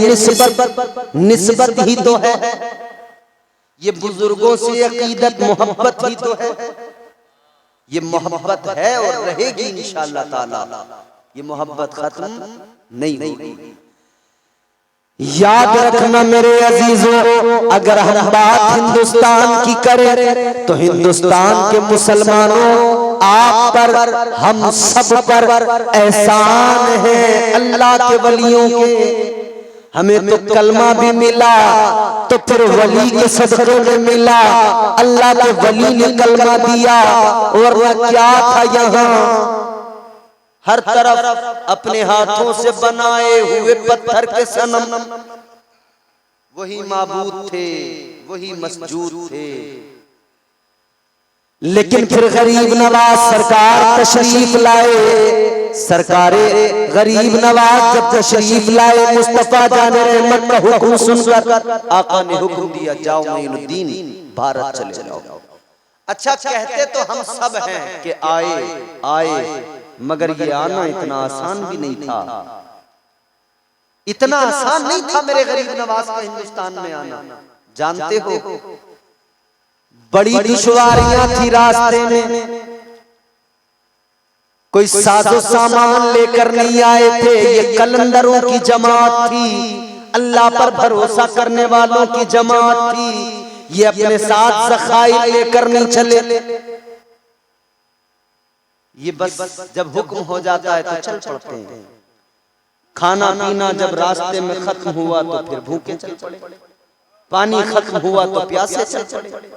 निस्बत निस्बत ही तो है, ये बुजुर्गों से अकीदत मोहब्बत ही तो है। ये मोहब्बत है और रहेगी इंशाअल्लाह ताला, ये मोहब्बत खत्म नहीं होगी। याद रखना मेरे अजीजों, अगर हम बात हिंदुस्तान की करें तो हिंदुस्तान के मुसलमानों, आप पर हम सब पर एहसान है अल्लाह के वलियों के। हमें तो कलमा भी मिला तो फिर वली के सदक़े में मिला, अल्लाह के वली ने कलमा दिया। और क्या था यहाँ, हर तरफ अपने हाथों से बनाए हुए पत्थर के सनम, वही माबूद थे, वही मस्जूद थे। लेकिन फिर गरीब नवाज सरकार तशरीफ लाए, सरकारे गरीब नवाज जब तशरीफ लाए, मुस्तफा जान रहमत का हुक्म सुनकर आका ने हुक्म दिया, जाओ मोइनुद्दीन भारत चले जाओ। अच्छा कहते तो हम सब हैं कि आए, मगर ये आना इतना आसान भी नहीं था, इतना आसान नहीं था मेरे गरीब नवाज का हिंदुस्तान में आना। जानते हो बड़ी दुश्वारियां थी रास्ते में, कोई साजो सामान लेकर नहीं आए थे, ये कलंदरों की जमात थी, अल्लाह पर भरोसा करने वालों की जमात थी। ये अपने साथ ज़खाइर लेकर नहीं चले, ये बस जब हुक्म हो जाता है तो चल पड़ते हैं। खाना पीना जब रास्ते में खत्म हुआ तो फिर भूखे चल पड़े, पानी खत्म हुआ तो प्यासे चल पड़े।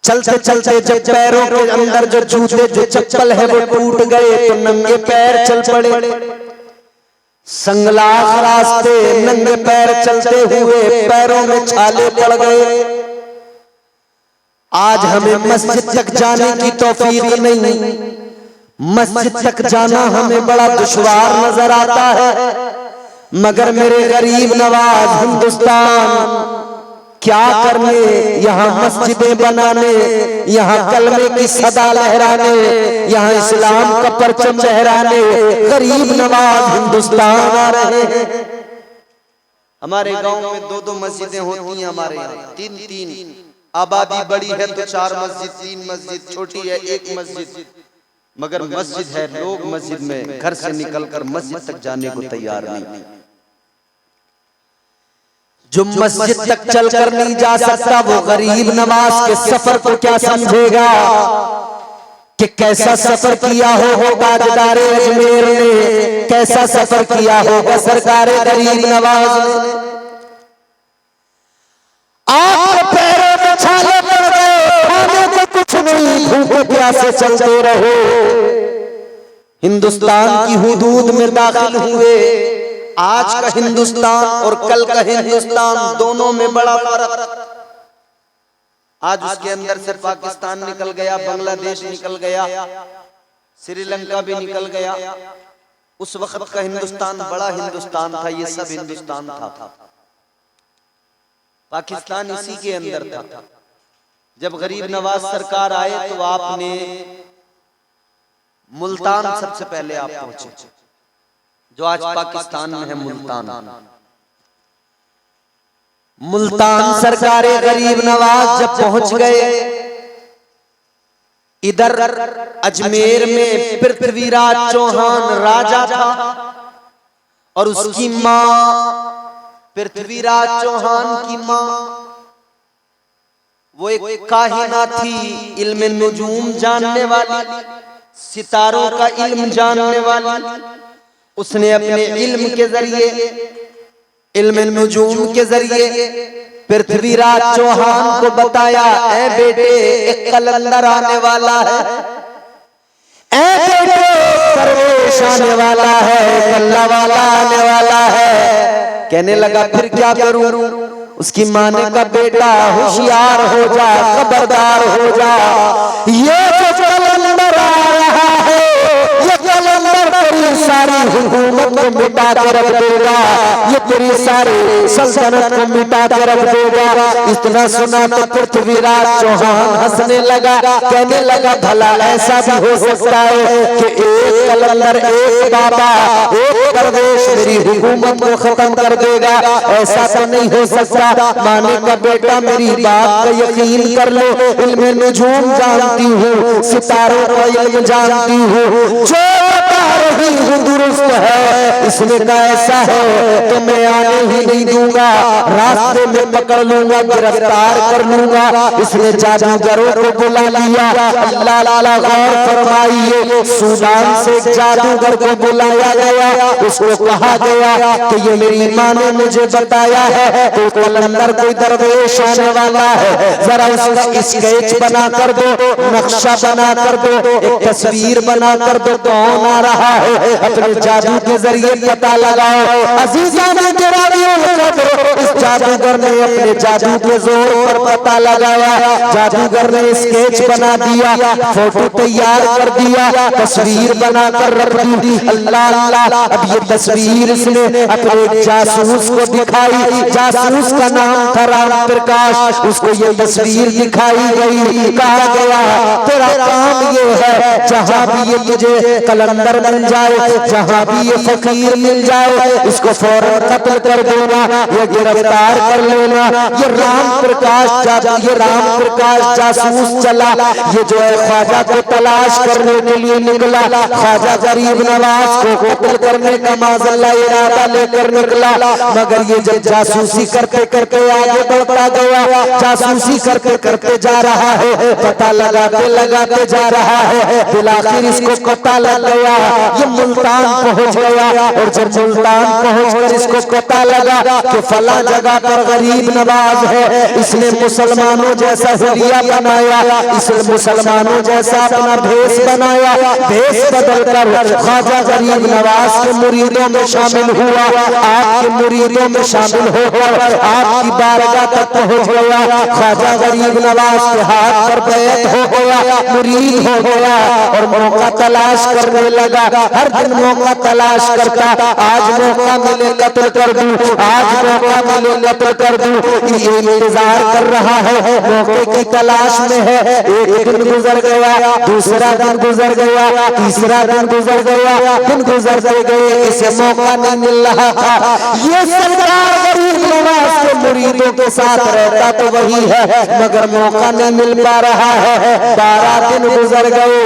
चलते चलते जब पैरों के अंदर जो जूते जो चप्पल है वो टूट गए तो नंगे पैर चल पड़े। संगलाख रास्ते नंगे पैर चलते हुए पैरों में छाले पड़ गए। आज हमें मस्जिद तक जाने की तौफीक नहीं, मस्जिद तक जाना हमें बड़ा दुश्वार नजर आता है। मगर मेरे गरीब नवाज हिंदुस्तान क्या करने, यहाँ मस्जिदें बनाने, यहाँ कलमे की सदा लहराने, यहाँ इस्लाम का परचम लहराने गरीब नवाज हिंदुस्तान आ रहे हैं। हमारे गांव में 2-2 मस्जिदें होती हैं, हमारे यहाँ 3-3, आबादी बड़ी है तो 4 मस्जिद, 3 मस्जिद, छोटी है 1 मस्जिद, मगर मस्जिद है, लोग मस्जिद में घर से निकलकर मस्जिद तक जाने को तैयार नहीं। जो मस्जिद तक चलकर नहीं जा सकता वो गरीब नवाज के सफर को क्या समझेगा कि कैसा सफर किया हो ताजदारे अजमेर ने, कैसा सफर किया होगा सरकारे गरीब नवाज ने। आपके पैरों में छाले पड़ गए, खाने को कुछ नहीं, भूखे प्यासे चलते रहो। हिंदुस्तान की हुदूद में दाखिल हुए। आज का हिंदुस्तान और कल का हिंदुस्तान दोनों में बड़ा फर्क। आज उसके अंदर से पाकिस्तान निकल गया, बांग्लादेश निकल गया, श्रीलंका भी निकल गया। उस वक्त का हिंदुस्तान बड़ा हिंदुस्तान था, ये सब हिंदुस्तान था। पाकिस्तान इसी के अंदर था। जब गरीब नवाज सरकार आए तो आपने मुल्तान सबसे पहले आप पहुंचे, जो आज पाकिस्तान में है मुल्तान। मुल्तान सरकारे गरीब नवाज जब पहुंच गए, इधर अजमेर में पृथ्वीराज चौहान राजा था और उसकी मां पृथ्वीराज चौहान की मां वो एक काहिना थी, इल्म नुजूम जानने वाली, सितारों का इल्म जानने वाली। उसने अपने इल्म के जरिए, इल्म नुजूम के जरिए पृथ्वीराज चौहान को बताया, ऐ बेटे एक कलंदर आने वाला है, ऐ बेटे परवेश आने वाला है, कल्ला वाला आने वाला है। कहने लगा फिर क्या करूं? उसकी माँ ने कहा बेटा होशियार हो जा, खबरदार हो जा, ये जो कलंदर आ रहा है ये कलंदर तेरी सारी हुकूमत को मिटा के रख देगा, ये तेरी सारी सल्तनत को मिटा के रख देगा। इतना सुना तो पृथ्वीराज चौहान हंसने लगा, कहने लगा भला ऐसा भी हो सकता है कि एक कलंदर, एक बाबा, एक दरवेश मेरी हुकूमत को खत्म कर देगा, ऐसा तो नहीं हो सकता। माने का बेटा मेरी बात का यकीन कर लो, इल्म नुजूम जानती हूँ, सितारों का इल्म जानती हूँ, जो बता रही हूँ दुरुस्त है। इसने कहा ऐसा है तो मैं आने ही नहीं दूंगा, रास्ते में पकड़ लूंगा, गिरफ्तार कर लूंगा। इसने जादूगरों को बुला लिया। अल्लाह अल्लाह गौर फरमाइए, सूडान से एक जादूगर को बुलाया गया। उसको कहा गया कि ये मेरी माँ ने मुझे बताया है तो कलंदर कोई दरवेश आने वाला है, जरा उसका स्केच बना कर दो, नक्शा बना कर दो, एक तस्वीर बना कर दो, कौन आ रहा है अपने जादू के जरिए पता लगाओ। अजीजा ने इस जादूगर ने अपने जादू के जोर पर पता लगाया। जादूगर ने स्केच बना दिया, फोटो तैयार कर दिया, तस्वीर बना कर रख दी। अल्लाह अल्लाह, अब ये तस्वीर इसने अपने जासूस को दिखाई। जासूस का नाम था राम प्रकाश। उसको ये तस्वीर दिखाई गई, कहा गया तेरा काम ये है, जहां भी ये तुझे कलंदर मिल जाए, जहां भी ये फकीर मिल जाए, इसको फौरन कत्ल कर देना, ये गिरफ्तार कर लेना। ये राम प्रकाश जासूस चला, ये जो है ख्वाजा को तलाश करने के लिए निकला। ख्वाजा गरीब नवाज को कत्ल करने का माज़अल्लाह इरादा लेकर निकला, मगर ये जब जासूसी करते करते आगे बढ़ता गया, जासूसी करते करते जा रहा है, पता लगाते लगाते जा रहा है, बिलाखिर इसको पता लग गया, ये मुल्तान पहुंच गया। और जब मुल्तान पहुंचकर इसको पता लगा कि फला जगह पर गरीब नवाज है, इसने मुसलमानों जैसा हुलिया बनाया, इसने मुसलमानों जैसा अपना भेष बनाया, भेष बदलकर ख्वाजा गरीब नवाज के मुरीदों में शामिल हुआ। आपके मुरीदों में शामिल होकर आपकी बारगाह तक पहुंच गया। ख्वाजा गरीब नवाज के हाथ पर बैत हो गया, मुरीद हो गया और मौका तलाश करने लगा। हर दिन मौका तलाश करता, आज मौका मिले कत्ल कर दूं, आज मौका मिले कत्ल कर दूं। ये इंतजार कर रहा है, मौके की तलाश में है। एक दिन गुजर गया, दूसरा दिन गुजर गया, तीसरा दिन गुजर गया, दिन गुजरते गए, इसे मौका नहीं मिल रहा था। ये सरकार गरीब नवाज के मुरीदों के साथ रहता तो वही है, मगर मौका नहीं मिल पा रहा है। 12 दिन गुजर गए,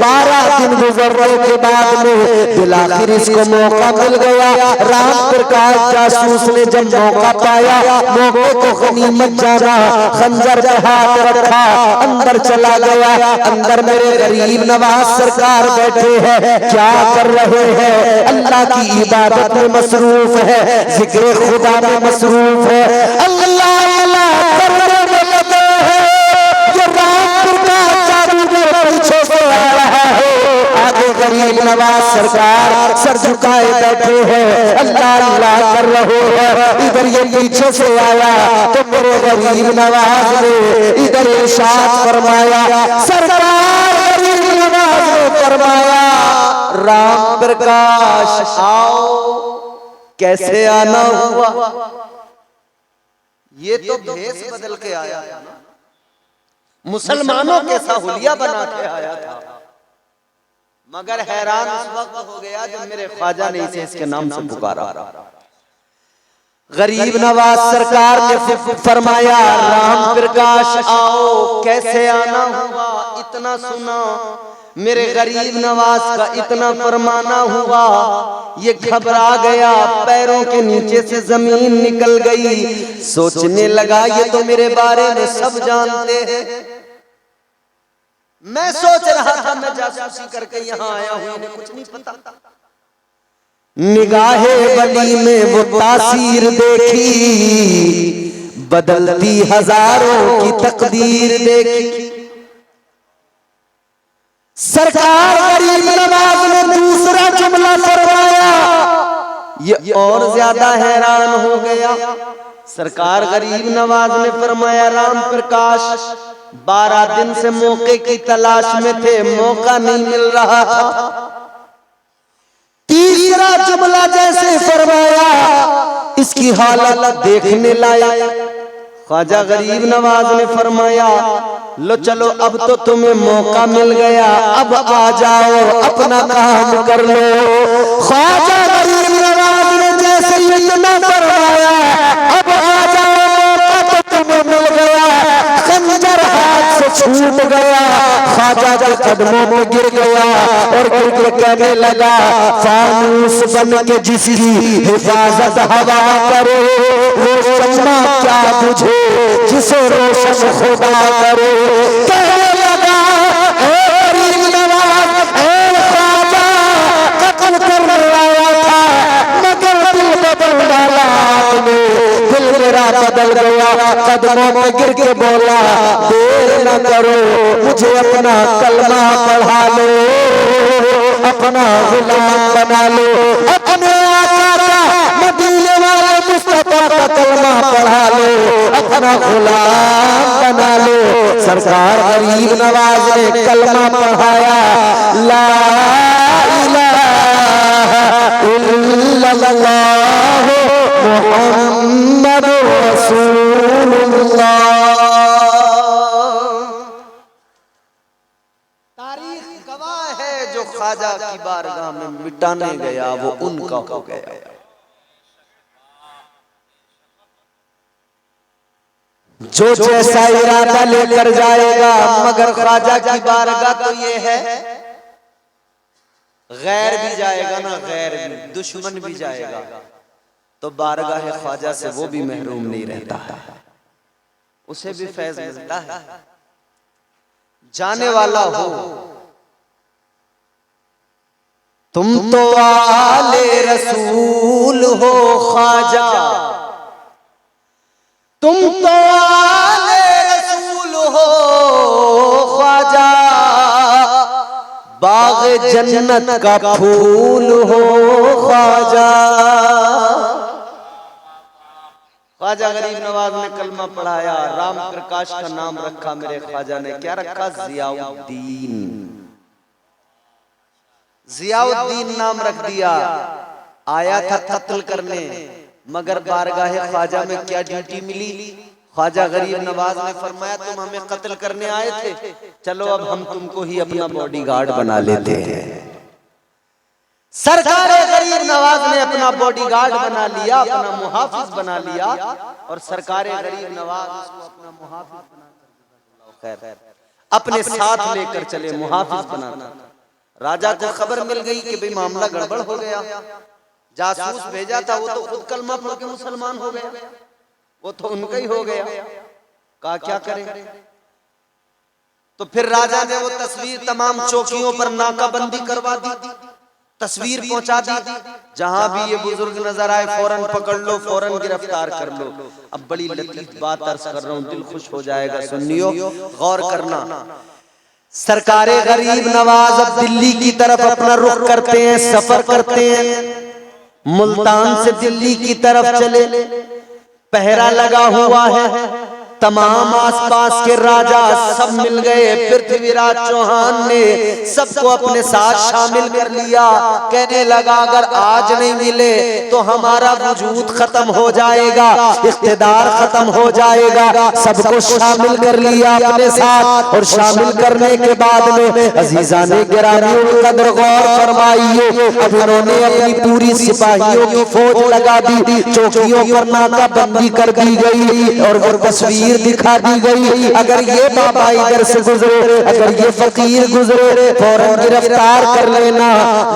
12 दिन गुजरने के बाद में बिलाखिर इसको मौका मिल गया। राम प्रकाश जासूस ने जब मौका पाया, मौके को गनीमत जाना, खंजर पे हाथ रखा, अंदर चला गया। अंदर मेरे गरीब नवाज सरकार बैठे हैं, क्या कर रहे हैं? अल्लाह की इबादत में मसरूफ है, जिक्र खुदा में मसरूफ है, अल्लाह अल्लाह करने में लगे हैं। ये राम प्रकाश जादूगर पीछे से आ रहा है, आगे गरीब नवाज सरकार सर झुकाए बैठे हैं, अल्लाह अल्लाह कर रहे हैं। इधर ये पीछे से आया तो मेरे गरीब नवाज ने इधर इरशाद फरमाया, सरकार गरीब नवाज ने फरमाया राम प्रकाश आओ, कैसे आना हुआ? ये तो भेष बदल के आया था ना, मुसलमानों के साहुलिया बना के आया था, मगर हैरान उस वक्त हो गया जब मेरे ख्वाजा ने इसे इसके नाम से पुकारा। गरीब नवाज सरकार ने फरमाया राम प्रकाश आओ, कैसे आना हुआ? इतना सुना, मेरे गरीब नवाज का इतना फरमाना हुआ, ये घबरा गया, पैरों के नीचे से जमीन निकल गई। सोचने लगा ये तो मेरे बारे में सब जानते हैं, मैं सोच रहा था मैं जासूसी करके यहाँ आया हूँ, इन्हें कुछ नहीं पता। निगाहे वली में वो तासीर देखी, बदलती हजारों की तकदीर देखी। सरकार गरीब नवाज ने दूसरा जुमला फरमाया, ये और ज्यादा हैरान हो गया। सरकार गरीब नवाज ने फरमाया राम प्रकाश 12 दिन से मौके की तलाश में थे, मौका नहीं मिल रहा था। तीसरा जुमला जैसे फरमाया, इसकी हालत देखने लाया। ख्वाजा गरीब नवाज ने फरमाया लो चलो अब तो तुम्हें मौका मिल गया, अब आ जाओ अपना काम कर लो। ख्वाजा गरीब कदमों में गिर गया और गिर के कहने लगा, फानूस बन के जिसकी हिफाजत हवा करे, वो शम्मा क्या बुझे जिसे रोशन खुदा करे। कहने लगा, ए गरीब नवाज, ए ख्वाजा, कत्ल करने आया था मगर दिल बदल डाला आपने, दिल मेरा बदल गया। कदमों में गिर के बोला, देर न करो, मुझे अपना कलमा पढ़ा लो, अपना गुलाम बना लो, अपने आका का मदीने वाले मुस्तफा का कलमा पढ़ा लो, अपना गुलाम बना लो। सरकार गरीब नवाज ने कलमा पढ़ाया, ला इलाहा इल्लल्लाह मुहम्मद रसूलुल्लाह। तारीख गवाह है, जो ख्वाजा की बारगाह में मिटाने गया वो उनका हो गया। जो जैसा इरादा लेकर जाएगा, मगर ख्वाजा की बारगाह तो ये है, गैर भी जाएगा ना, गैर भी, दुश्मन भी जाएगा तो बारगाह ख्वाजा से वो भी महरूम नहीं रहता है, उसे भी फैज मिलता है। जाने वाला हो तुम तो आले रसूल हो ख्वाजा, तुम तो आले रसूल हो ख्वाजा, बाग जन्नत का फूल हो ख्वाजा। ख्वाजा गरीब नवाज ने कलमा पढ़ाया, राम प्रकाश का नाम रखा मेरे ख्वाजा ने, क्या रखा? जियाउद्दीन। जियाउद्दीन नाम रख दिया। आया था कत्ल करने, मगर बारगाह ख्वाजा में क्या ड्यूटी मिली? ख्वाजा गरीब नवाज ने फरमाया, तुम हमें कत्ल करने आए थे, चलो अब हम तुमको ही अपना बॉडीगार्ड बना लेते हैं। सरकार गरीब नवाज ने अपना बॉडीगार्ड बना लिया, अपना मुहाफिज बना लिया, और सरकार गरीब नवाज उसको अपना मुहाफिज बना अपने साथ लेकर चले, मुहाफिज बनाना। राजा को खबर मिल गई कि भाई मामला गड़बड़ हो गया, जासूस भेजा था वो तो खुद कलमा पढ़ के मुसलमान हो गया, वो तो उनका ही हो गया। कहा क्या करें? तो फिर राजा ने वो तस्वीर तमाम चौकियों पर नाकाबंदी करवा दी, तस्वीर पहुंचा दी, जहां भी ये बुजुर्ग नजर आए फौरन पकड़ लो, फौरन गिरफ्तार कर लो। अब बड़ी लतीफ बात अर्ज कर रहा हूं, दिल खुश हो जाएगा, सुनियो, गौर करना। सरकारे गरीब नवाज अब दिल्ली की तरफ अपना रुख करते हैं, सफर करते हैं। मुल्तान से दिल्ली की तरफ चले, पहरा लगा हुआ है, तमाम आसपास के राजा सब मिल गए। पृथ्वीराज चौहान ने सबको अपने साथ शामिल कर लिया। कहने लगा, अगर आज नहीं मिले तो हमारा वजूद खत्म हो जाएगा, इख्तिदार खत्म हो जाएगा। सबको शामिल कर लिया अपने साथ, और शामिल करने के बाद में अजीजाने गिरामी कदर गौर फरमाइए, अब इन्होंने अपनी पूरी सिपाहियों की फौज लगा दी, चौकियों पर नाकाबंदी कर दी गई और वो तस्वीर दिखा दी गई। अगर ये बाबा इधर से गुजरे, अगर ये फकीर गुजरे, फौरन गिरफ्तार कर लेना।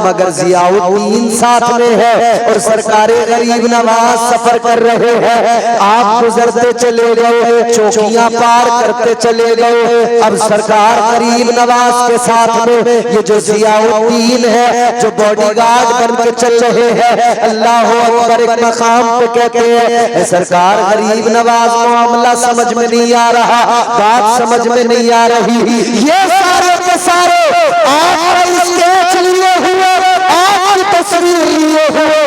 मगर जियाउद्दीन साथ में है और सरकारे गरीब नवाज सफर कर रहे हैं। आप गुजरते चले गए, चौकियां पार करते चले गए। अब सरकार गरीब नवाज के साथ में ये जो जियाउद्दीन है, जो बॉडीगार्ड बन के चल रहे हैं, अल्लाह अकबर एक मकाम पे कहते हैं, सरकार गरीब नवाज मामला समझ में नहीं आ रहा, बात समझ में नहीं आ रही। ये सारे के सारे आपका स्केच लिए हुए, आपकी तस्वीर लिए हुए,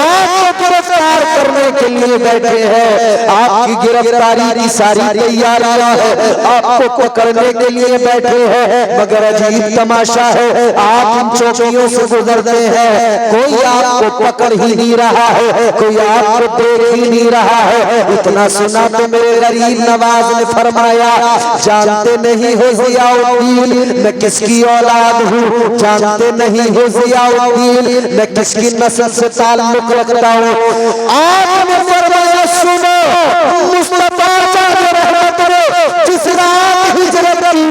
आपको गिरफ्तार करने के लिए बैठे हैं। आपकी गिरफ्तारी की सारी तैयारियां है, आपको पकड़ने के लिए बैठे हैं। मगर अजीब तमाशा है, आप इन चौकियों से गुजरते हैं, कोई आपको पकड़ ही नहीं रहा है, कोई आपको देख ही नहीं रहा है। इतना सुना तो मेरे गरीब नवाज ने फरमाया, जानते नहीं हो जियाउद्दीन मैं किसकी औलाद हूँ, जानते नहीं हो जियाउद्दीन मैं किसकी नस्ल से ताल्लुक रखता हूँ। आपने फरमाया, सुनो, मुस्तफा जाने रहमत करे, जिस रात हिजरत की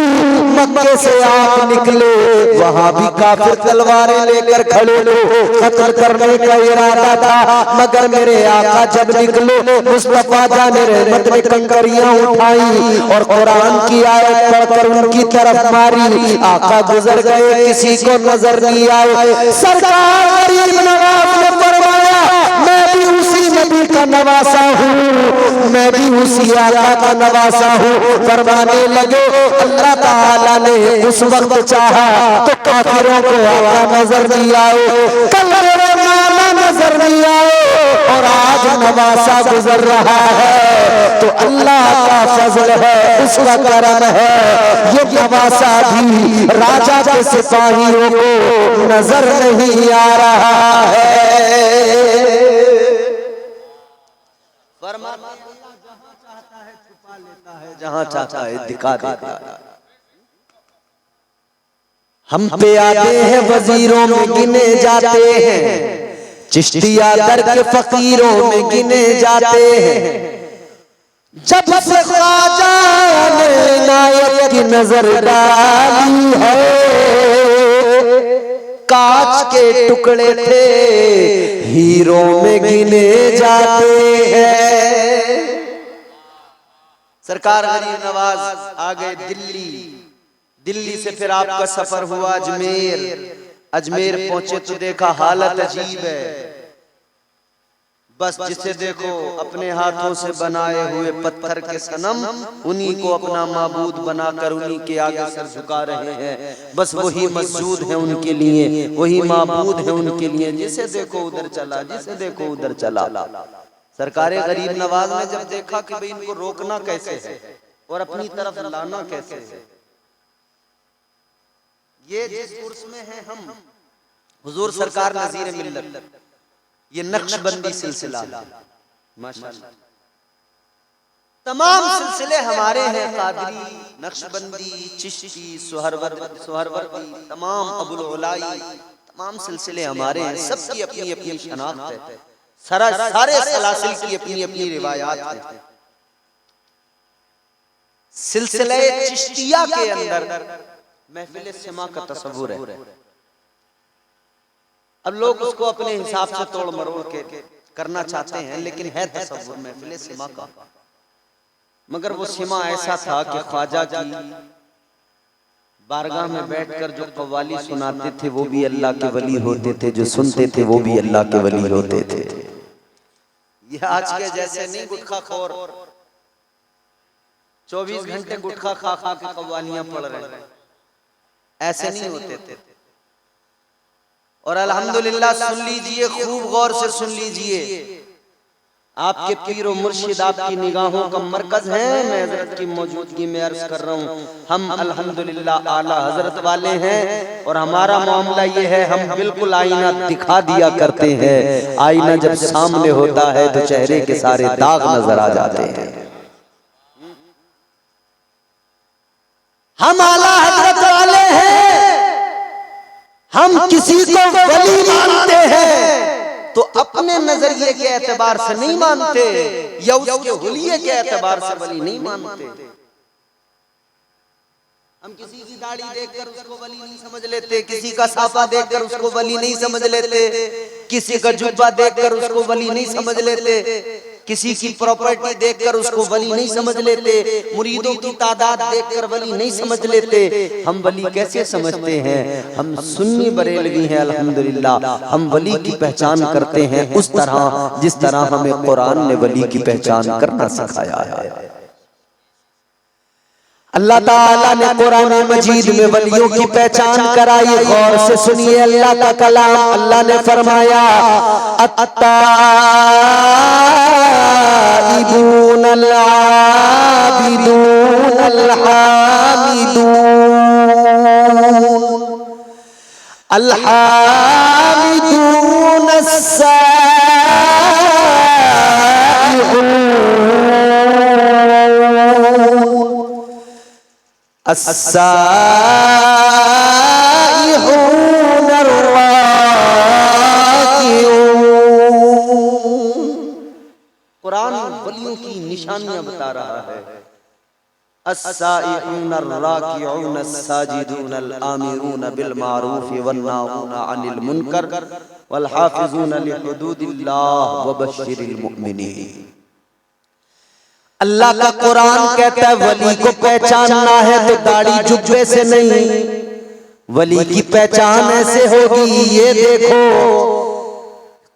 मक्के से आप निकले, वहां भी काफिर तलवारें लेकर खड़े थे, कत्ल करने का इरादा था, मगर मेरे आका जब निकले, मुस्तफा जाने रहमत ने कंकरियां उठाई और कुरान की आयत पढ़कर उनकी तरफ मारी। आका गुजर गए, किसी को नजर नहीं आए। सरकार गरीब नवाज ने फरमाया, मैं भी उसी नबी का नवासा हूँ, मैं भी उसी आका का नवासा हूँ। फरमाने लगे, अल्लाह ताला ने उस वक्त चाहा तो काफिरों को आका नजर नहीं आए, कल मेरे नाना नजर नहीं आए, और आज नवासा गुजर रहा है तो अल्लाह का फजल है, उसका करम है। ये नवासा भी राजा के सिपाहियों को नजर नहीं आ रहा है। जहां चाहता है दिखा देता है। हम पे आते हैं वजीरों में गिने जाते हैं, चिश्तिया दर के फकीरों में गिने जाते हैं। जब से ख्वाजा ने इनायत की नजर डाली है, कांच के टुकड़े थे हीरों में गिने जाते हैं। सरकार गरीब नवाज आ गए दिल्ली, दिल्ली से फिर आपका सफर हुआ अजमेर, अजमेर पहुंचे तो देखा हालत अजीब है। बस जिसे देखो अपने हाथों से बनाए हुए पत्थर के सनम, उन्हीं को अपना माबूद बनाकर उन्हीं के आगे सर झुका रहे हैं। बस वही मस्जूद है उनके लिए, वही माबूद है उनके लिए। जिसे देखो उधर चला, जिसे देखो उधर चला। सरकार गरीब नवाज ने जब देखा कि भाई इनको रोकना कैसे है और अपनी तरफ लाना कैसे है, ये जिस उर्स में है हम, हुजूर सरकार नज़ीर मिल्लत, ये नक्शबंदी सिलसिला माशाअल्लाह, तमाम सिलसिले हमारे हैं, कादरी, नक्शबंदी, चिश्ती, सुहरवर्दी, तमाम अबुल उलाई, तमाम सिलसिले हमारे हैं। सबकी अपनी अपनी शनाख्त है, सारे सलासिल की अपनी अपनी रिवायात हैं। सिलसिले चिश्तिया के अंदर महफिल सिमा का तस्वुर है। अब लोग उसको अपने हिसाब से तोड़ मरोड़ के करना चाहते हैं, लेकिन है तस्वुर महफिल सिमा का। मगर वो सिमा ऐसा था कि ख्वाजा की बारगाह में बैठकर जो कव्वाली सुनाते थे वो भी अल्लाह के वली होते थे, जो सुनते थे वो भी अल्लाह के वली होते थे। ये आज के जैसे नहीं गुटखा खोर 24 घंटे गुटखा खा खा के कव्वालियां पढ़ रहे हैं, ऐसे नहीं होते थे। और अल्हम्दुलिल्लाह सुन लीजिए, खूब गौर से सुन लीजिए, आपके पीर और मुर्शिद आपकी निगाहों का मरकज है। मैं हजरत की मौजूदगी में अर्ज कर रहा हूँ, हम अल्हम्दुलिल्लाह आला हजरत वाले हैं और हमारा मामला ये है, हम बिल्कुल आईना दिखा दिया करते हैं। आईना जब सामने होता है तो चेहरे के सारे दाग नजर आ जाते हैं। हम आला हजरत वाले हैं, हम किसी को वली मानते हैं तो अपने नजरिए के एतबार से नहीं मानते, या उसके हुलिये के एतबार से वली नहीं मानते। हम किसी की दाढ़ी देखकर उसको वली नहीं समझ लेते, किसी का साफा देखकर उसको वली नहीं समझ लेते, किसी का जुब्बा देखकर उसको वली नहीं समझ लेते, किसी की प्रॉपर्टी देखकर उसको वली नहीं समझ लेते, मुरीदों की तादाद देखकर वली नहीं समझ लेते। हम वली कैसे समझते हैं? हम सुन्नी बरेलवी हैं अल्हम्दुलिल्लाह, हम वली की पहचान करते हैं उस तरह जिस तरह हमें कुरान ने वली की पहचान करना सिखाया है। अल्लाह ताला ने कुरान मजीद में वलियों की पहचान कराई। गौर से सुनिए अल्लाह का कलाम। अल्लाह ने फरमाया, अत्ताइबून अल-आबिदून अल-हामिदून अल-हामिदून अस्साइहून अस्साइहून अर्राकिऊन। कुरान वलियों की निशानियां बता रहा है। अस्साइऊन अर्राकिऊन अस्साजिदून अल-आमिरून बिल मारूफ वन्नाहून अनिल मुनकर वल हाफिजून लिहुदूदिल्लाह व बश्शिरिल मुमिनीन। अल्लाह का कुरान कहता है वली को पहचानना है तो दाढ़ी जुब्बे से नहीं, वली की पहचान ऐसे होगी ये देखो।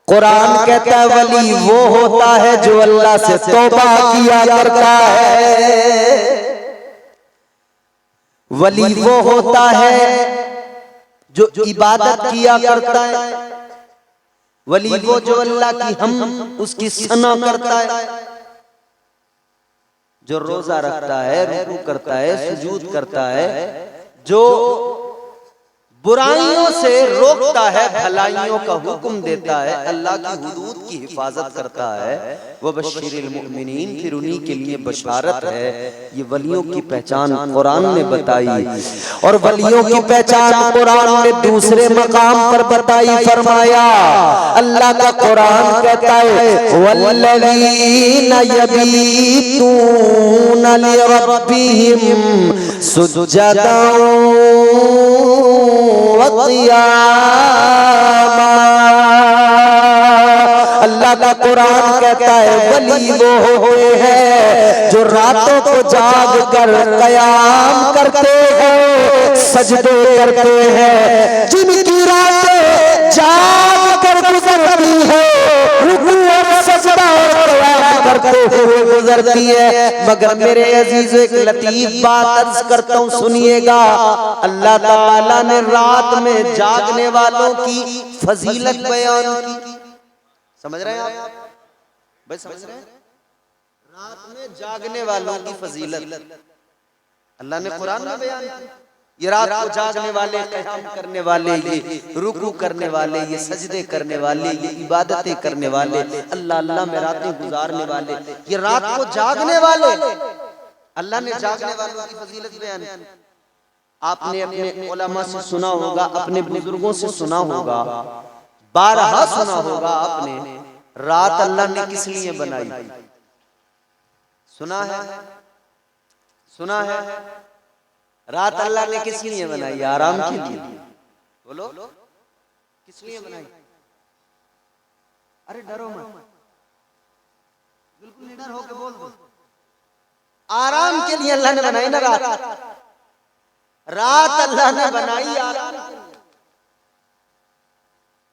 कुरान कहता है वली वो होता है जो अल्लाह से तौबा किया करता है, वली वो होता है जो इबादत किया करता है, वली वो जो अल्लाह की हम उसकी सना करता है, जो रोजा रखता है, रुकू करता है, सुजूद करता है, जो बुराइयों से रोकता है, भलाइयों का हुक्म देता है, अल्लाह की हुदूद की हिफाजत करता है। वह बश्शिरिल मुमिनीन, फिर उन्हीं के लिए बशारत है। ये वलियों की पहचान कुरान ने बताई, और वलियों की पहचान कुरान ने दूसरे मकाम पर बताई। फरमाया अल्लाह का कुरान कहता है वल्लज़ीना यबीतूना लिरब्बिहिम सुज्जदन अल्लाह का कुरान कहता है वली वो होते हैं जो रातों को जाग कर कयाम करते हैं, सजदे करते हैं, जिनकी रातें जाग कर गुजरती है, रुकू और सजदा और कयाम करते हुए गुजरती है। मगर मेरे अजीजों एक लतीफ बात अर्ज करता हूँ, सुनिएगा। अल्लाह ताला ने रात में जागने वालों की फजीलत बयान की। समझ रहे हैं आप? भाई समझ रहे हैं? रात में जागने वालों की फजीलत अल्लाह ने कुरान में बयान की। ये रात को जागने वाले, क़याम करने वाले, ये रुकू करने वाले, ये सजदे करने वाले, ये इबादतें करने वाले, अल्लाह अल्लाह में रातें गुजारने वाले, ये रात को जागने वाले, अल्लाह ने जागने वालों की फजीलत बयान की। आपने अपने उलमा से सुना होगा, अपने बुजुर्गों से सुना होगा, बारहा सुना होगा आपने, रात अल्लाह ने किस लिए बनाई? सुना है? सुना है? रात अल्लाह ने किस लिए बनाई? आराम के लिए। बोलो किस लिए बनाई? अरे डरो मत, बिल्कुल निडर होके बोल दो। आराम के लिए अल्लाह ने बनाई ना रात। रात अल्लाह ने बनाई आराम के लिए।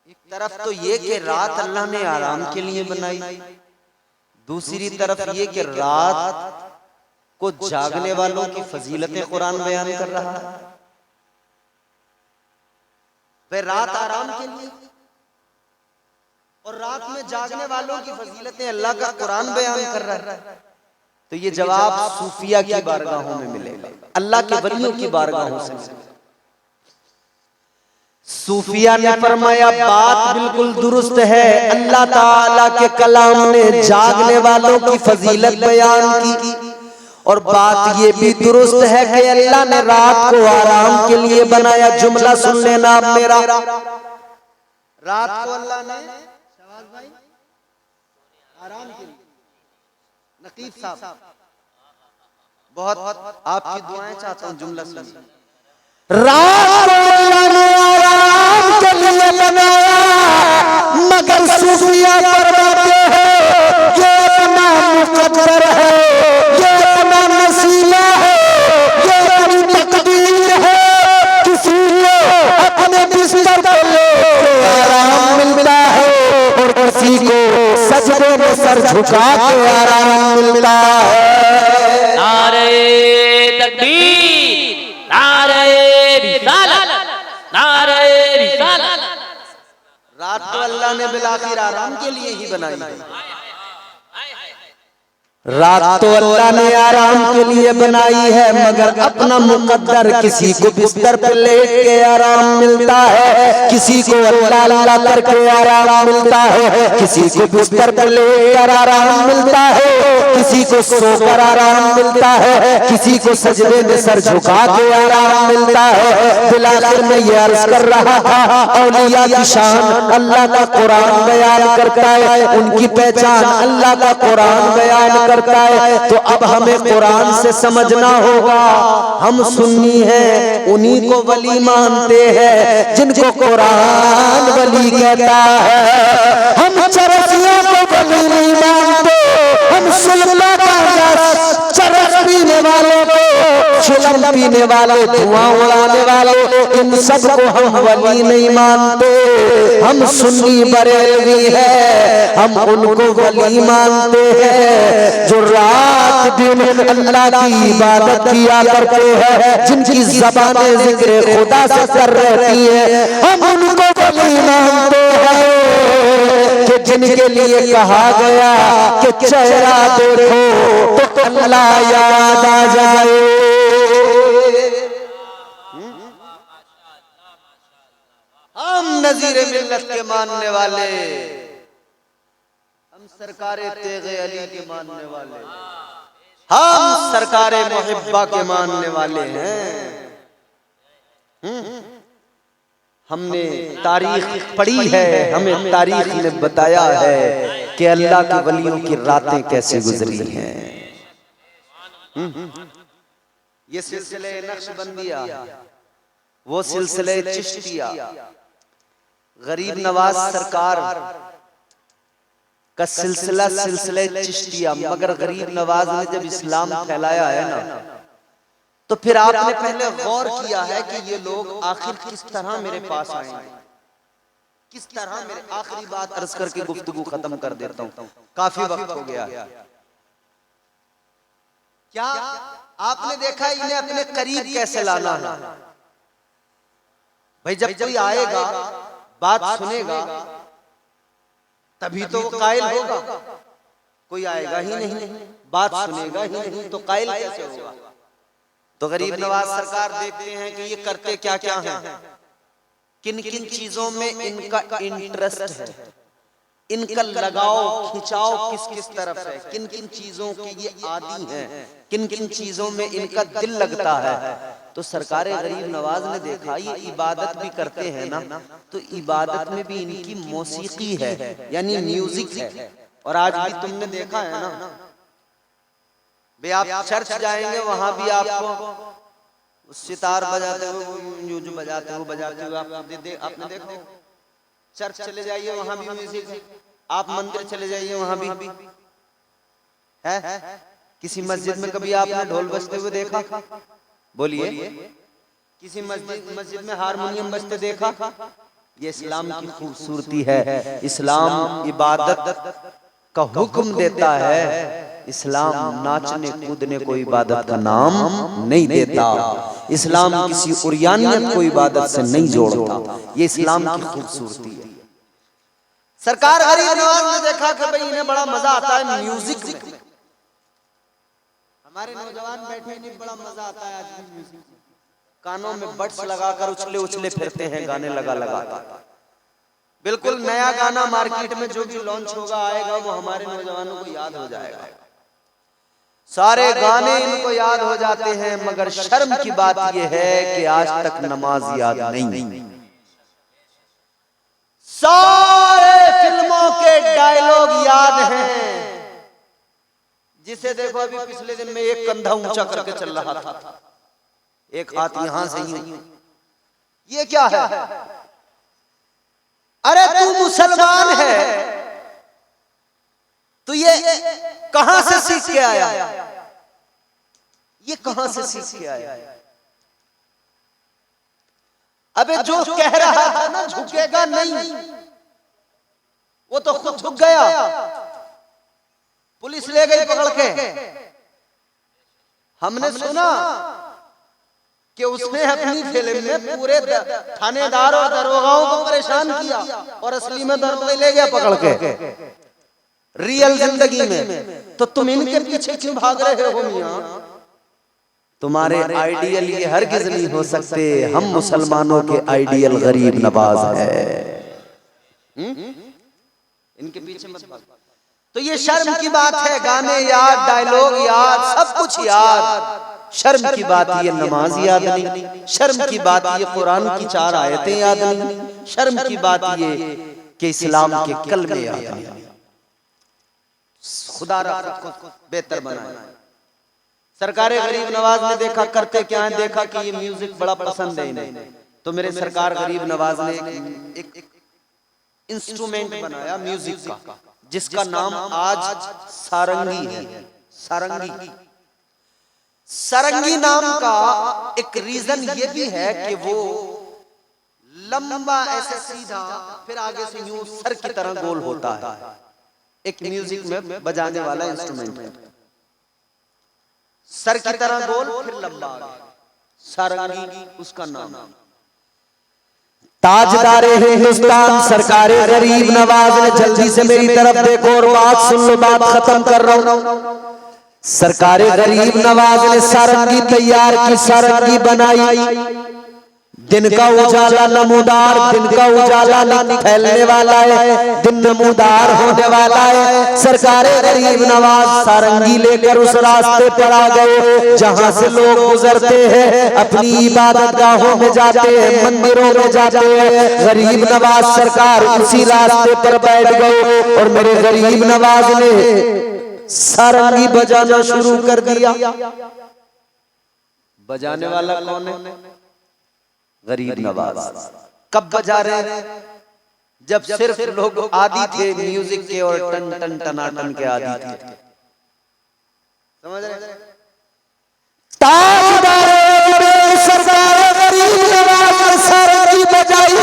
एक तरफ तो ये कि रात अल्लाह ने आराम के लिए बनाई, दूसरी तरफ ये कि रात को जागने वालों की फजीलतें कुरान बयान कर रहा है। वे रात आराम के लिए और रात में जागने वालों की फजीलतें अल्लाह का कुरान बयान कर रहा है। तो ये जवाब सूफिया की बारगाहों में मिलेगा, अल्लाह के वलियों की बारगाहों से मिलेगा। सूफिया ने फरमाया बात बिल्कुल दुरुस्त है, अल्लाह ताला के कलाम ने जागने वालों की फजीलत बयान की, और बात ये भी दुरुस्त है कि अल्लाह ने रात को आराम के लिए बनाया। जुमला सुन लेना आप मेरा, रात को अल्लाह ने शहबाज भाई आराम के लिए, नकीब साहब बहुत आपकी दुआएं चाहता हूं, जुमला सुनिए। रात को अल्लाह ने आराम के लिए बनाया, मगर सूफिया फरमाते हैं ये इतना मुकद्दर है, ये इतना नसीला है, ये अपनी तकदीर है। किसी को अपने बिस्तर पर लेटे आराम मिलता है और किसी को सजदे में सर झुका के आराम मिलता है। नारे तकबीर, नारे रिसालत, नारे रिसालत। रात को अल्लाह ने बिलाखिर आराम के लिए ही बनाई है। रात तो अल्लाह ने आराम के लिए बनाई है, मगर अपना मुकद्दर किसी को बिस्तर पर लेट के आराम मिलता है, किसी को अल्लाह अल्लाह करके आराम मिलता है, किसी को बिस्तर पर लेट कर आराम मिलता है, किसी को सोकर आराम मिलता है, किसी को सजदे में सर झुका के आराम मिलता है। बिलाखिर में ये अर्ज कर रहा था, औलिया की शान अल्लाह का कुरान बयान करता है, उनकी पहचान अल्लाह का कुरान बयान करता है। तो अब हमें कुरान से समझना होगा, हम सुन्नी हैं, उन्हीं को वली मानते हैं जिनको कुरान वली कहता है। हम चरसियों को वली नहीं मानते, हम सुल्ला का चरस पीने वालों को, चिलम पीने वाले, धुआं उड़ाने वाले, इन सब को हम वली नहीं मानते। हम सुन्नी बरेलवी है, हम उनको वली मानते हैं जो रात दिन अल्लाह की इबादत किया करते हैं, जिनकी ज़बानें ज़िक्र खुदा से कर रहती है। हम उनको वली मानते हैं कि जिनके लिए कहा गया कि चेहरा देखो तो अल्लाह याद आ जाए। हम नजीर मिल्लत के मानने वाले, हम सरकारे तेगे अली के मानने वाले, हम सरकारे मुहिब्बा के मानने वाले हैं। हमने तारीख पढ़ी है, हमें तारीख ने बताया है कि अल्लाह के वलियों की रातें कैसे गुजरी हैं। ये सिलसिले नक्शबंदिया, वो सिलसिले चिश्तिया, गरीब नवाज सरकार का सिलसिला सिलसिले चिश्तिया। मगर गरीब नवाज ने जब इस्लाम फैलाया है ना, तो फिर आपने पहले गौर किया है कि ये लोग आखिर किस तरह मेरे पास आए, किस तरह मेरे। आखिरी बात अर्ज करके गुफ्तगू खत्म कर देता हूं, काफी वक्त हो गया। क्या आपने देखा इन्हें अपने करीब कैसे लाना है? भाई जब कोई आएगा, बात सुनेगा, तभी तो वो कायल होगा। कोई आएगा ही नहीं, बात सुनेगा ही नहीं, तो कायल कैसे होगा? तो गरीब नवाज सरकार देखते हैं कि ये करते क्या क्या हैं, किन किन चीजों में इनका इंटरेस्ट है, इनका लगाव खिंचाव किस किस तरफ है, किन किन चीजों के ये आदी हैं, किन किन चीजों में इनका दिल लगता है। तो सरकारे गरीब नवाज ने देखा ये इबादत भी करते हैं ना, तो इबादत में भी इनकी मौसीकी है, यानी म्यूजिक है। और आज भी तुमने देखा है ना, भाई आप चर्च जाएंगे, वहां भी आपको सितार बजाते हुए, जो बजाते हुए बजाते हुए आपने देखा। चर्च चले जाइए, वहां भी म्यूजिक। आप मंदिर चले जाइए, वहां भी है। किसी मस्जिद में कभी आपने ढोल बजते हुए देखा? बोलिए, किसी मस्जिद में हारमोनियम बजते देखा? ये इस्लाम की खूबसूरती है। इस्लाम इबादत का हुक्म देता है, इस्लाम नाचने कूदने को इबादत का नाम नहीं देता। इस्लाम किसी उरियानियत को इबादत से नहीं जोड़ता। ये इस्लाम की खूबसूरती है। सरकार गरीब नवाज ने देखा कि भाई इन्हें बड़ा मजा आता है म्यूजिक में। हमारे नौजवान बैठे, इन्हें बड़ा मजा आता है आज भी म्यूजिक। कानों में बड्स लगाकर उछले उछले फिरते हैं, गाने लगा लगा। बिल्कुल नया गाना मार्केट में जो भी लॉन्च होगा, आएगा, वो हमारे नौजवानों को याद हो जाएगा। सारे गाने इनको याद हो जाते हैं, मगर शर्म की बात यह है कि आज तक नमाज याद नहीं। सारे फिल्मों के डायलॉग याद हैं। जिसे देखो, अभी पिछले दिन में एक कंधा ऊंचा करके चल रहा था, एक हाथ यहां से ही। ये क्या है? अरे तू मुसलमान है, तो ये कहां से सीख के आया? ये कहां से सीख के आया? अबे जो कह रहा था ना झुकेगा नहीं, वो तो खुद झुक गया। पुलिस ले गई पकड़ के। हमने सुना कि उसने अपनी फिल्म में पूरे थानेदार और दरोगाओं को परेशान किया, और असली में दरोगा ले गया पकड़ के, रियल जिंदगी में। तो तुम इनके पीछे क्यों भाग रहे हो मियां? तुम्हारे आइडियल ये हरगिज नहीं हो सकते। हम मुसलमानों के आइडियल गरीब नवाज है। इनके पीछे मत भागो। तो ये शर्म की बात है, गाने याद, डायलॉग याद, सब कुछ याद। शर्म की बात ये नमाज याद नहीं, शर्म की बात ये कुरान की 4 आयतें याद नहीं, शर्म की बात ये कि इस्लाम के कलमे याद नहीं। खुदा रहा खुद बेहतर बनाए। सरकार गरीब नवाज ने देखा करते क्या है, देखा कि ये म्यूजिक बड़ा पसंद है इन्हें, तो मेरे सरकार गरीब नवाज ने एक इंस्ट्रूमेंट बनाया म्यूजिक का, जिसका नाम आज सारंगी है। सारंगी, सारंगी नाम का एक रीजन ये भी है कि वो लंबा ऐसे सीधा फिर आगे से यूं सर की तरह गोल होता है। एक म्यूजिक में बजाने वाला इंस्ट्रूमेंट है, सर की तरह गोल फिर लंबा, सारंगी उसका नाम। ताजदारे हिंदुस्तान सरकारे गरीब नवाज ने, जल्दी से मेरी तरफ देखो और बात सुन लो, बात खत्म कर रहा हूं। सरकारे गरीब नवाज ने सारंगी तैयार की, सारंगी बनाई। दिन का उजाला नमूदार, दिन का उजाला फैलने वाला है, दिन नमूदार होने वाला है। सरकारे गरीब नवाज सारंगी लेकर उस रास्ते पर आ गए जहां से लोग गुजरते हैं, अपनी इबादत गाहों में जाते हैं, मंदिरों में जाते हैं। गरीब नवाज सरकार उसी रास्ते पर बैठ गए और मेरे गरीब नवाज ने सारंगी बजाना शुरू कर दिया। बजाने वाला कौन है? गरीब नवाज। कब बजा रहे हैं? जब सिर्फ लोग आदी थे म्यूजिक के और टन टन टनाटन के आदी थे। समझ रहे? ताजदारे सरकार गरीब नवाज ने सारंगी बजाई।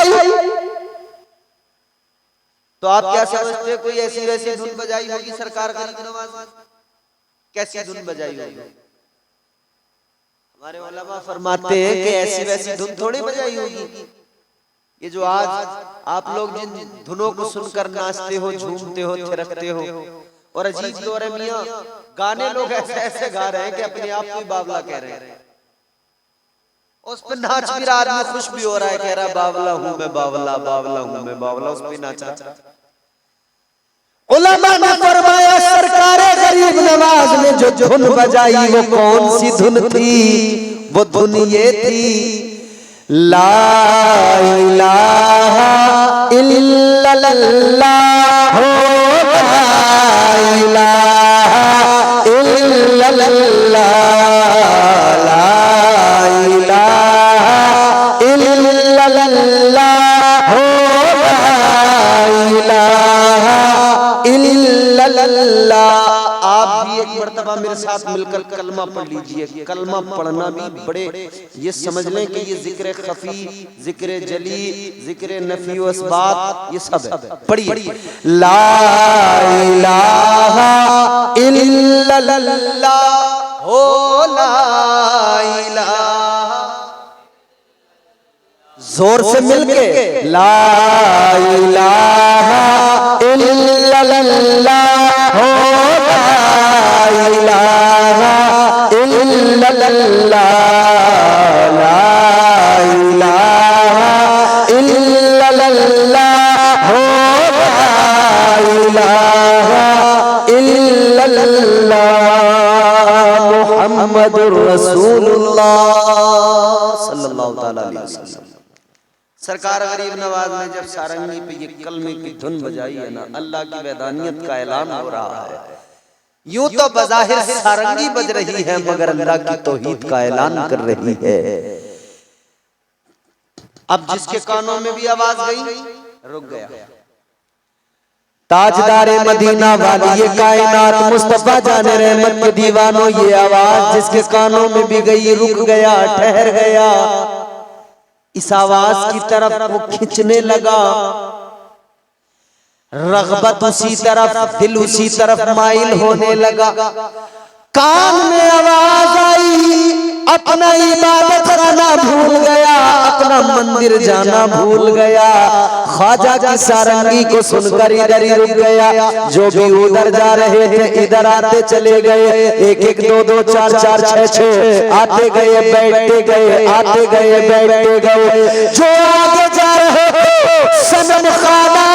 तो आप क्या समझते हैं, कोई ऐसी वैसी धुन बजाई होगी सरकार गरीब नवाज? कैसी धुन बजाई होगी? हमारे उलमा फरमाते हैं कि ऐसी वैसी धुन थोड़ी बजाई होगी। ये जो आज आप लोग जिन धुनों को सुनकर नाचते हो, झूमते हो, थिरकते हो, और अजीब दौर है मियां, गाने लोग ऐसे ऐसे गा रहे हैं कि अपने आप को बावला कह रहे हैं। उस पर नाच भी रहा, आदमी खुश भी हो रहा है, कह रहा बावला हूं मैं, बावला बावला हूं मैं, बावला, उस पर नाच रहा। उलमा ने फरमाया सरकारे गरीब नवाज ने जो धुन बजाई वो कौन सी धुन थी? वो धुन ये थी, ला इलाहा इल्लल्लाह, ला इलाहा इल्लल्लाह, ला इलाहा इल्लल्लाह, आप भी एक मर्तबा मेरे साथ मिलकर कलमा पढ़ लीजिए। कलमा पढ़ना भी बड़े, ये समझ लें कि ये जिक्र खफी, जिक्र जली, जिक्र नफी व इस्बात, ये सब है। पढ़िए, ला इलाहा इल्लल्लाह, हो ला इलाहा, जोर से मिलके, ला इलाहा इल्लल्लाह, हो ला इलाहा इल्लल्लाह, ला इलाहा इल्लल्लाह, हो ला इलाहा इल्लल्लाह, मुहम्मदुर रसूलुल्लाह सल्लल्लाहु तआला अलैहि वसल्लम। सरकार गरीब नवाज ने जब सारंगी पे ये कलमे की धुन बजाई है ना, अल्लाह की वैदानियत का ऐलान हो रहा है। यूं तो बज़ाहिर सारंगी बज रही है, मगर अल्लाह की तौहीद का ऐलान कर रही है। अब जिसके कानों में भी आवाज गई, रुक गया। ताजदारे मदीना वाली ये कायनात मुस्तफा जाने रहमत के दीवानों, ये आवाज जिसके कानों में भी गई, रुक गया, ठहर गया। इस आवाज की तरफ वो खींचने लगा, रग़बत उसी तरफ, दिल उसी तरफ माइल होने लगा। कान में आवाज आई, अपना इबादत करना भूल गया, अपना मंदिर जाना भूल गया। ख्वाजा की सारंगी को सुनकर इधर ही रुक गया। जो भी उधर जा रहे थे इधर आते चले गए, एक एक दो दो चार चार छह छह आते गए, बैठते गए, आते गए, बैठते गए। जो आगे जा रहे थे सनम खाना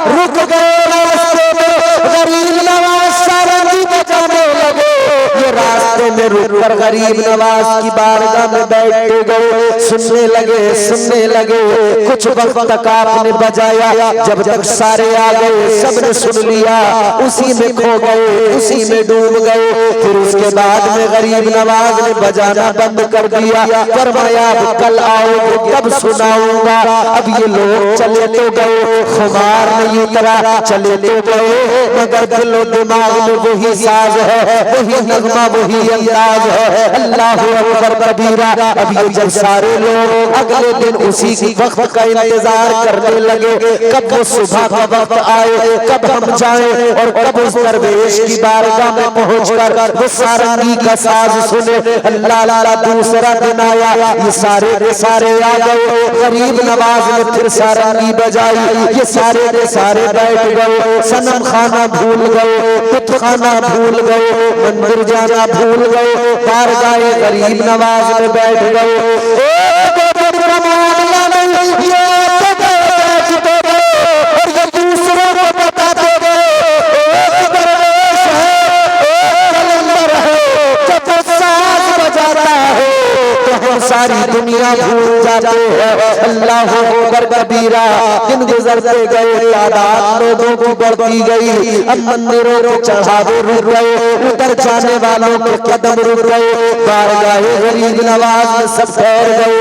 रुक गए रास्ते में, गरीब नवाज सारंगी बजाने लगे। ये रास्ते में रुककर गरीब नवाज की बारगाह में बैठ गए, सुनने लगे। कुछ वक्त तक आपने बजाया, जब तक सारे आ गए सबने सुन लिया, उसी में खो गए, उसी में डूब गए। फिर उसके बाद में गरीब नवाज ने बजाना बंद कर दिया। फरमाया अब कल आओगे तब सुनाऊंगा। अब ये लोग चले तो गए, खुमार नहीं उतरा, चले तो गए, मगर दिलो दिमाग में वही साज है, वही नगमा, वही अंदाज है। अल्लाह अकबर कबीरा। अब ये जब सारे लोग अगले दिन उसी की वक्त का इंतजार करने लगे, कब वो सुबह का वक्त आए, कब हम जाएं और कब उस दरवेश की बारगाह में पहुंचकर वो सारंगी का साज सुने। अल्लाह अल्लाह दूसरा दिन आया, ये सारे के सारे आ गए। गरीब नवाज ने फिर सारंगी बजाई, ये सारे के सारे बैठ गए। सनम खाना भूल गए, बुत खाना भूल गए, मंदिर जाना भूल गए, बारगाह गरीब नवाज में बैठ गए। सारी दुनिया भूल जाते हैं। अल्लाह अकबर कबीरा। दिन गुजरते गए, तादाद लोगों की बढ़ती गई। अब मंदिरों के चढ़ावे रुक गए, उतर जाने वालों के कदम रुक गए। बारगाह गरीब नवाज में सब ठहर गए।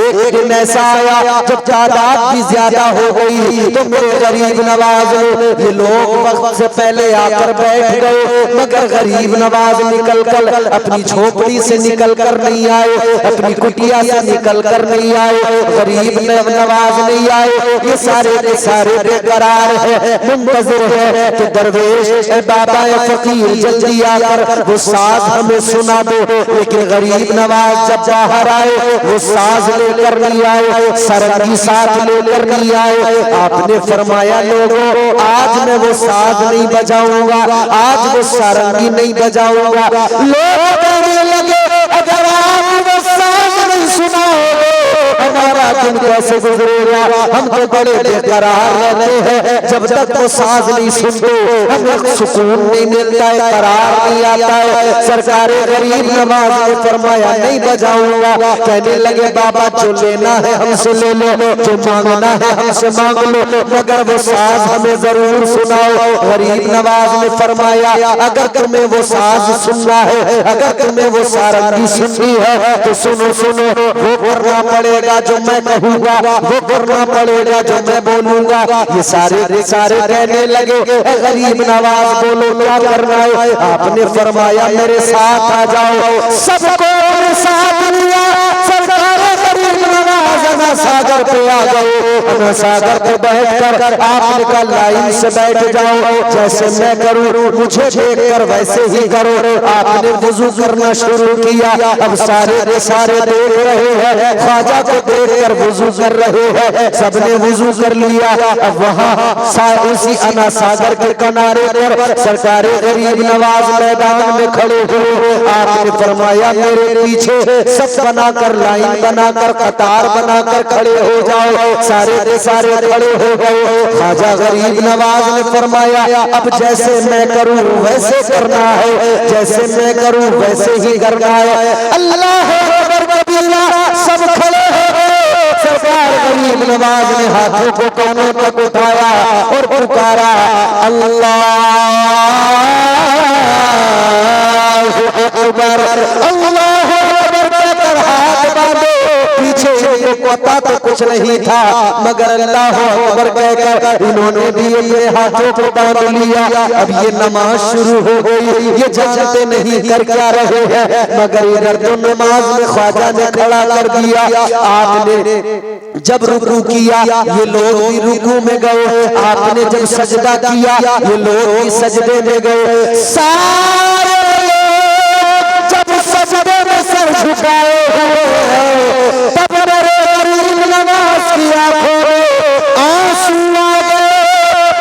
एक दिन ऐसा आया जब तादाद भी ज्यादा हो गई, तो मेरे गरीब नवाज ये लोग वक्त से पहले आकर बैठ गए, मगर गरीब नवाज निकल कर अपनी झोपड़ी से निकल कर नहीं आए, अपनी कुटिया से निकल कर नहीं आए, गरीब नवाज नहीं आए। ये सारे के सारे बेकरार है, मुंतज़िर है कि दरवेश बाबा फकीर जल्दी आकर वो साज हमें सुना दो। लेकिन गरीब नवाज जब बाहर आए, वो साज लेकर नहीं आए, सारंगी साथ लेकर नहीं आए। आपने फरमाया लोगों, आज मैं वो साज नहीं बजाऊंगा, आज वो सारंगी नहीं बजाऊंगा। लोग कहने लगे अगर आप वो साज नहीं सुनाओगे हमारा दिन कैसे गुजरेगा? हम तो बड़े बेकरार रहते हैं, जब तक वो साज नहीं सुनते हमें सुकून नहीं मिलता है, करार नहीं आता है। सरकारे गरीब नवाज ने फरमाया नहीं बजाऊंगा। कहने लगे बाबा जो लेना है हमसे ले लो, जो मांगना है हमसे मांग लो, मगर वो साज हमें जरूर सुनाओ। गरीब नवाज ने फरमाया अगर तुम्हें वो साज सुनना है, अगर तुम्हें वो सारंगी सुननी है तो सुनो सुनो, वो करना पड़ेगा जो मैं कहूँगा, वो करना पड़ेगा जो मैं बोलूँगा। ये सारे कहने लगे गरीब नवाज बोलो क्या करना है? आपने फरमाया मेरे साथ आ जाओ। सबको मेरे साथ लिया, सरकारे गरीब नवाज अना सागर पे आ गए। अना सागर पे बैठकर आपने कहा लाइन से बैठ जाओ, जैसे मैं करूँ मुझे देखकर वैसे ही करो। आपने वुजू करना शुरू किया। अब सारे के सारे देख रहे हैं, ख्वाजा को देखकर वुजू कर रहे हैं, सबने वुजू कर लिया। अब वहाँ उसी अना सागर के किनारे पर सरकारे गरीब नवाज मैदान में खड़े हुए। आपने फरमाया मेरे पीछे सब बनाकर लाइन बनाकर कतार बनाकर खड़े हो जाओ। सारे के सारे खड़े हो गए। ख्वाजा गरीब नवाज ने फरमाया अब जैसे मैं करूँ वैसे करना है, जैसे मैं करूँ वैसे ही करना है। अल्लाह अकबर कबीरा। सब खड़े हो गए। सरकार गरीब नवाज ने हाथों को कानों तक उठाया और पुकारा अल्लाह अकबर, अल्लाह अकबर कहकर हाथ बांधे। पीछे इनको पता तो कुछ नहीं था, मगर अल्लाह अकबर कहकर इन्होंने भी अपने हाथों को बांध लिया। अब ये नमाज शुरू हो गई। ये जानते नहीं कर क्या रहे हैं, मगर इधर तो नमाज में ख्वाजा ने खड़ा कर दिया। आपने जब रुकू किया ये लोग भी रुकू में गए, आपने जब सजदा किया ये लोग भी सजदे में गए। सारे लोग जब सजदे में सर झुकाए हुए तब मेरे गरीब नवाज की आंखों में आंसू आ गए।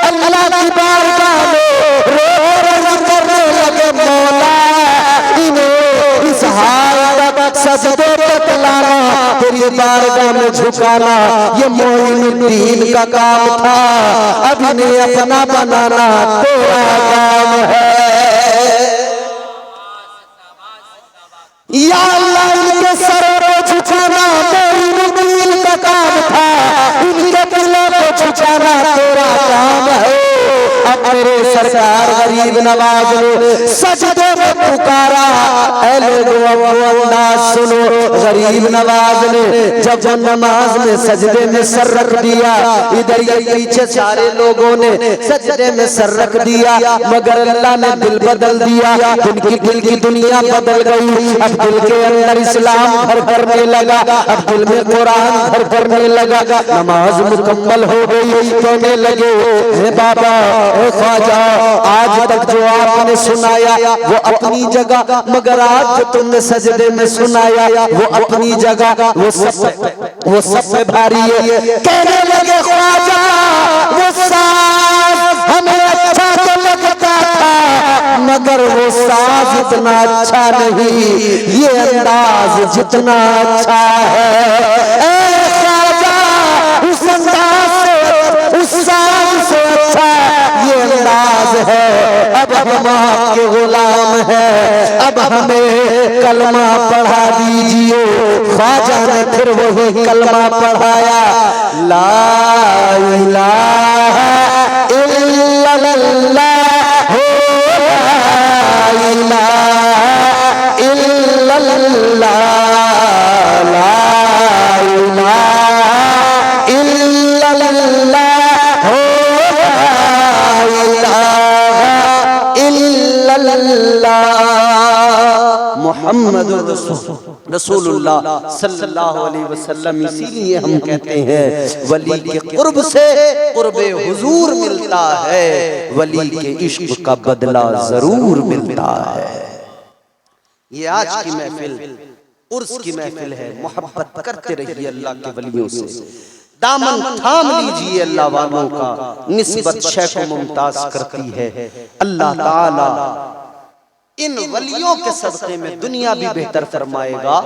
अल्लाह की बारगाह में रो करने लगे मौला इन्हें इस हाल तक सजदे तक लाना, तेरी बारगाह में झुकाना ये मोइनुद्दीन का काम था, अब इन्हें अपना बनाना तेरा काम है। या अल्लाह इनके सर को झुकाना मेरी मुकील का काम था, इनके दिलों को झुकाना तेरा काम है। अब मेरे सरकार गरीब नवाज ने सजदे में पुकारा, ऐ लोगों अंदाज सुनो। गरीब नवाज ने जब नमाज में सजदे में सर रख दिया, इधर ये पीछे सारे लोगों ने सजदे में सर रख दिया, मगर अल्लाह ने दिल बदल दिया। उनकी दिल की दुनिया बदल गई। अब दिल के अंदर इस्लाम घर करने लगा, अब दिल में कुरान घर करने लगा। नमाज मुकम्मल हो गई, कहने लगे हे बाबा हे ख्वाजा, आज तक जो आपने सुनाया वो अपनी जगह, मगर आज जो तुमने सजदे में सुनाया वो अपनी जगह, वो सब में भारी है। कहने लगे ख्वाजा वो साज हमें अच्छा तो लगता था, मगर वो साज इतना अच्छा नहीं, ये अंदाज जितना अच्छा है। ऐ ख्वाजा उस अंदाज से, उस साज से अच्छा ये अंदाज है। अब हम आपके गुलाम हैं, अब हमें कलमा पढ़ा दीजिए। ख्वाजा ने फिर वही कलमा पढ़ाया, ला इलाहा इल्लल्लाह हो, ला इलाहा इल्लल्लाह, ला इलाहा इल्लल्लाह हो, मोहम्मद रसूलुल्लाह सल्लल्लाहु अलैहि वसल्लम। इसीलिए हम कहते हैं वली के कुर्ब से कुर्बे हुजूर मिलता है, वली के इश्क का बदला जरूर मिलता है। ये आज की महफिल उर्स की महफिल है। मोहब्बत करते रहिए अल्लाह के वलियों से, दामन थाम लीजिए अल्लाह वालों का। निस्बत शेख मुमताज करती है अल्लाह ताला इन वलियों के सदक़े में दुनिया भी बेहतर फरमाएगा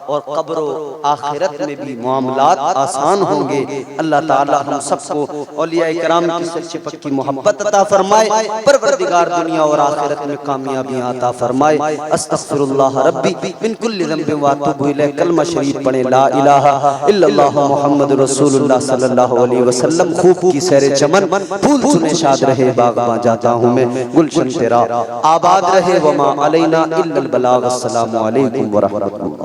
और कब्र आखिरत में भी मामलात आसान होंगे। अल्लाह ताला हम सबको औलिया किराम की सच्ची पक्की मोहब्बत अता फरमाए, परवरदिगार दुनिया और आखिरत में कामयाबियां अता फरमाए। अस्तगफिरुल्लाह रब्बी मिन कुल्लि ज़ंबिन व अतूबु इलैह। कलमा शरीफ पढ़े ला इलाहा इल्लल्लाह मुहम्मद रसूलुल्लाह सल्लल्लाहु अलैहि वसल्लम। खूब की सैर चमन, फूल चुने शाद रहे बाग़बां जाता हूँ मैं, गुलशन तेरा आबाद रहे, वमा अलैना इल्लल बलाग। अस्सलामु अलैकुम व रहमतुल्लाह।